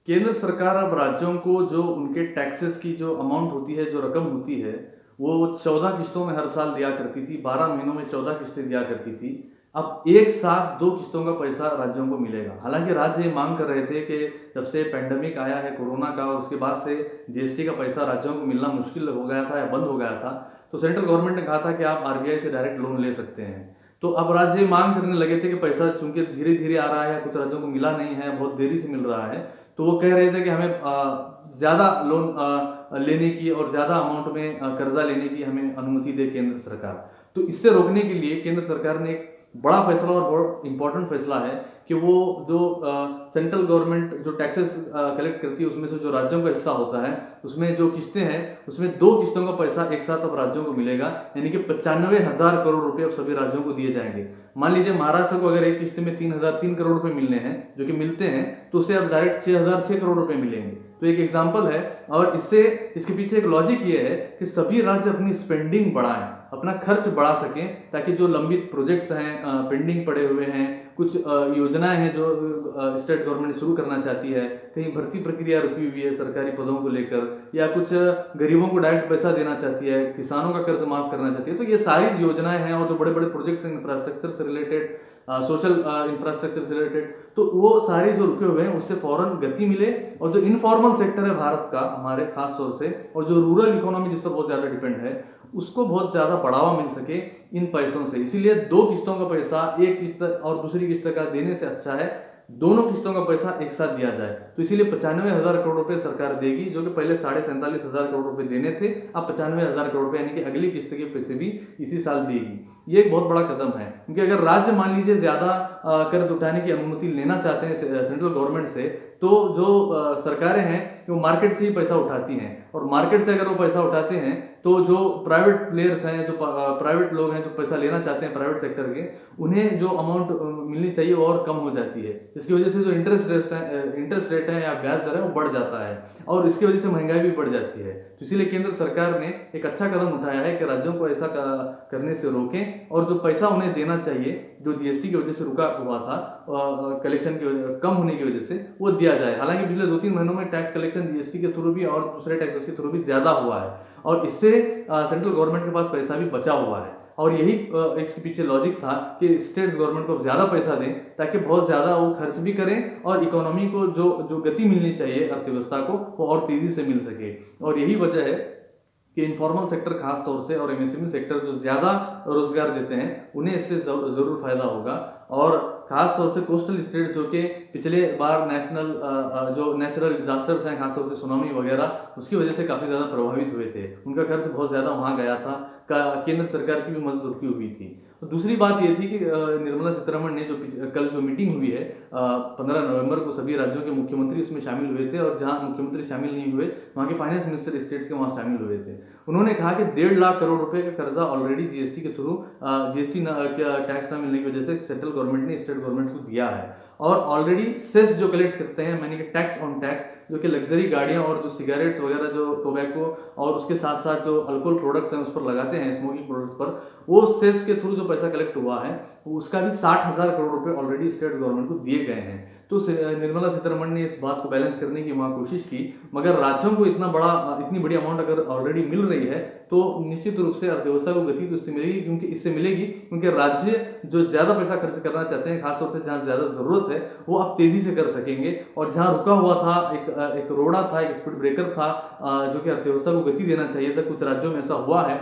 केंद्र सरकार अब राज्यों को जो उनके टैक्सेस की जो अमाउंट होती है, जो रकम होती है, वो 14 किस्तों में हर साल दिया करती थी, 12 महीनों में 14 किस्तें दिया करती थी। अब एक साथ 2 किस्तों का पैसा राज्यों को मिलेगा। हालांकि राज्य ये मांग कर रहे थे कि जब से पैंडेमिक आया है कोरोना का और उसके बाद से जीएसटी का पैसा राज्यों को मिलना मुश्किल हो गया था या बंद हो गया था, तो सेंट्रल गवर्नमेंट ने कहा था कि आप आरबीआई से डायरेक्ट लोन ले सकते हैं। तो अब राज्य मांग करने लगे थे कि पैसा चूंकि धीरे धीरे आ रहा है, कुछ राज्यों को मिला नहीं है, बहुत देरी से मिल रहा है, तो वो कह रहे थे कि हमें ज़्यादा लोन लेने की और ज़्यादा अमाउंट में कर्जा लेने की हमें अनुमति दे केंद्र सरकार। तो इससे रोकने के लिए केंद्र सरकार ने एक बड़ा फैसला और बहुत इंपॉर्टेंट फैसला है कि वो जो सेंट्रल गवर्नमेंट जो टैक्सेस कलेक्ट करती है उसमें से जो राज्यों का हिस्सा होता है, उसमें जो किस्तें हैं उसमें 2 किस्तों का पैसा एक साथ अब राज्यों को मिलेगा। यानी कि 95,000 करोड़ रुपए अब सभी राज्यों को दिए जाएंगे। मान लीजिए महाराष्ट्र को अगर एक किस्त में 3 करोड़ रुपए मिलने हैं, जो कि मिलते हैं, तो उसे अब डायरेक्ट 6 करोड़ रुपए मिलेंगे। तो एक एग्जाम्पल है। और इसके पीछे एक लॉजिक ये है कि सभी राज्य अपनी स्पेंडिंग बढ़ाएं, अपना खर्च बढ़ा सकें, ताकि जो लंबित प्रोजेक्ट्स हैं, पेंडिंग पड़े हुए हैं, कुछ योजनाएं हैं जो स्टेट गवर्नमेंट शुरू करना चाहती है, कहीं भर्ती प्रक्रिया रुकी हुई है सरकारी पदों को लेकर, या कुछ गरीबों को डायरेक्ट पैसा देना चाहती है, किसानों का कर्ज माफ करना चाहती है, तो ये सारी योजनाएं हैं। और जो बड़े बड़े प्रोजेक्ट्स हैं इंफ्रास्ट्रक्चर से रिलेटेड, सोशल इंफ्रास्ट्रक्चर से रिलेटेड, तो वो सारे जो रुके हुए हैं उससे फौरन गति मिले। और जो इनफॉर्मल सेक्टर है भारत का, हमारे खास तौर से, और जो रूरल इकोनॉमी जिस पर बहुत ज्यादा डिपेंड है, उसको बहुत ज्यादा बढ़ावा मिल सके इन पैसों से। इसीलिए 2 किस्तों का पैसा एक किस्त और दूसरी किस्त का देने से अच्छा है दोनों किस्तों का पैसा एक साथ दिया जाए। तो इसीलिए 95,000 करोड़ रुपए सरकार देगी, जो कि पहले 47,500 करोड़ रुपए देने थे, अब 95,000 करोड़ रुपए यानी कि अगली किस्त के पैसे भी इसी साल देगी। ये एक बहुत बड़ा कदम है, क्योंकि अगर राज्य मान लीजिए ज्यादा कर्ज उठाने की अनुमति लेना चाहते हैं सेंट्रल गवर्नमेंट से, तो जो सरकारें हैं वो मार्केट से ही पैसा उठाती हैं, और मार्केट से अगर वो पैसा उठाते हैं तो जो प्राइवेट प्लेयर्स हैं, जो प्राइवेट लोग हैं जो पैसा लेना चाहते हैं प्राइवेट सेक्टर के, उन्हें जो अमाउंट मिलनी चाहिए वो और कम हो जाती है। इसकी वजह से जो इंटरेस्ट रेट है या ब्याज दर है वो बढ़ जाता है, और इसकी वजह से महंगाई भी बढ़ जाती है। तो इसीलिए केंद्र सरकार ने एक अच्छा कदम उठाया है कि राज्यों को ऐसा करने से रोकें, और जो पैसा उन्हें देना चाहिए जो जीएसटी की वजह से रुका हुआ था, कलेक्शन की कम होने की वजह से, वो दिया जाए। हालांकि पिछले 2-3 महीनों में टैक्स कलेक्शन जीएसटी के थ्रू भी और दूसरे टैक्सेस के थ्रू भी ज्यादा हुआ है, और इससे सेंट्रल गवर्नमेंट के पास पैसा भी बचा हुआ है। और यही इसके पीछे लॉजिक था कि स्टेट गवर्नमेंट को ज्यादा पैसा दें, ताकि बहुत ज्यादा वो खर्च भी करें और इकोनॉमी को जो जो गति मिलनी चाहिए अर्थव्यवस्था को, वो और तेजी से मिल सके। और यही वजह है कि इनफॉर्मल सेक्टर खास तौर से और एमएसएमई सेक्टर जो ज्यादा रोजगार देते हैं, उन्हें इससे जरूर फायदा होगा। और खास तौर से कोस्टल स्टेट जो कि पिछले बार जो नेचुरल डिजास्टर्स हैं, खासतौर से सुनामी वगैरह, उसकी वजह से काफी ज्यादा प्रभावित हुए थे, उनका खर्च बहुत ज्यादा वहां गया था, केंद्र सरकार की भी मदद रुकी हुई थी। तो दूसरी बात ये थी कि निर्मला सीतारमण ने कल जो मीटिंग हुई है 15 नवंबर को, सभी राज्यों के मुख्यमंत्री उसमें शामिल हुए थे, और जहां मुख्यमंत्री शामिल नहीं हुए वहां के फाइनेंस मिनिस्टर स्टेट्स के वहां शामिल हुए थे। उन्होंने कहा कि 1.5 लाख करोड़ रुपए का कर्जा ऑलरेडी जीएसटी के थ्रू, जीएसटी टैक्स ना मिलने की वजह से सेंट्रल गवर्नमेंट ने स्टेट गवर्नमेंट को दिया है। और ऑलरेडी सेस जो कलेक्ट करते हैं, मैंने कि टैक्स ऑन टैक्स, जो कि लग्जरी गाड़ियां और जो सिगरेट्स वगैरह, जो टोबैको और उसके साथ साथ जो अल्कोहल प्रोडक्ट्स हैं उस पर लगाते हैं, स्मोकिंग प्रोडक्ट्स पर, वो सेस के थ्रू जो पैसा कलेक्ट हुआ है उसका भी 60,000 करोड़ रुपए ऑलरेडी स्टेट गवर्नमेंट को दिए गए हैं। तो निर्मला सीतारमण ने इस बात को बैलेंस करने की वहां कोशिश की, मगर राज्यों को इतनी बड़ी अमाउंट अगर ऑलरेडी मिल रही है, तो निश्चित रूप से अर्थव्यवस्था को गति तो इससे मिलेगी, क्योंकि राज्य जो ज्यादा पैसा खर्च करना चाहते हैं, खासतौर से जहां ज्यादा जरूरत है, वो अब तेजी से कर सकेंगे। और जहां रुका हुआ था, एक रोड़ा था, एक स्पीड ब्रेकर था, जो कि अर्थव्यवस्था को गति देना चाहिए था, कुछ राज्यों में ऐसा हुआ है,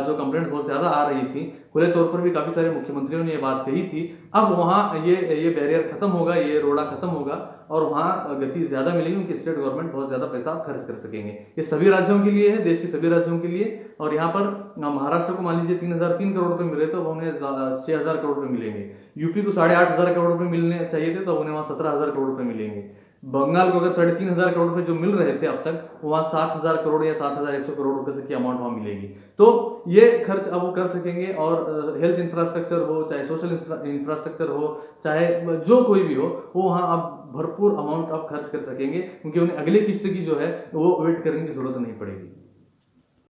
जो कंप्लेंट बहुत ज्यादा आ रही थी, खुले तौर पर भी काफी सारे मुख्यमंत्रियों ने ये बात कही थी। अब वहां ये बैरियर खत्म होगा, ये रोड़ा खत्म होगा, और वहां गति ज्यादा मिलेगी, उनकी स्टेट गवर्नमेंट बहुत ज्यादा पैसा खर्च कर सकेंगे। ये सभी राज्यों के लिए है, देश के सभी राज्यों के लिए। और यहाँ पर महाराष्ट्र को मान लीजिए 3,003 करोड़ रुपए मिले, तो उन्हें 6,000 करोड़ रुपए मिलेंगे। यूपी को 8,500 करोड़ रुपए मिलने चाहिए थे, तो उन्हें वहां 17,000 करोड़ रुपए मिलेंगे। बंगाल को अगर 3,500 करोड़ रुपए जो मिल रहे थे अब तक, वहां 7,000 करोड़ या 7,100 करोड़ रुपए तक की अमाउंट वहां मिलेगी। तो ये खर्च अब वो कर सकेंगे, और हेल्थ इंफ्रास्ट्रक्चर हो, चाहे सोशल इंफ्रास्ट्रक्चर हो, चाहे जो कोई भी हो, वो वहां अब भरपूर अमाउंट अब खर्च कर सकेंगे, क्योंकि उन्हें अगली किस्त की जो है वो वेट करने की जरूरत नहीं पड़ेगी।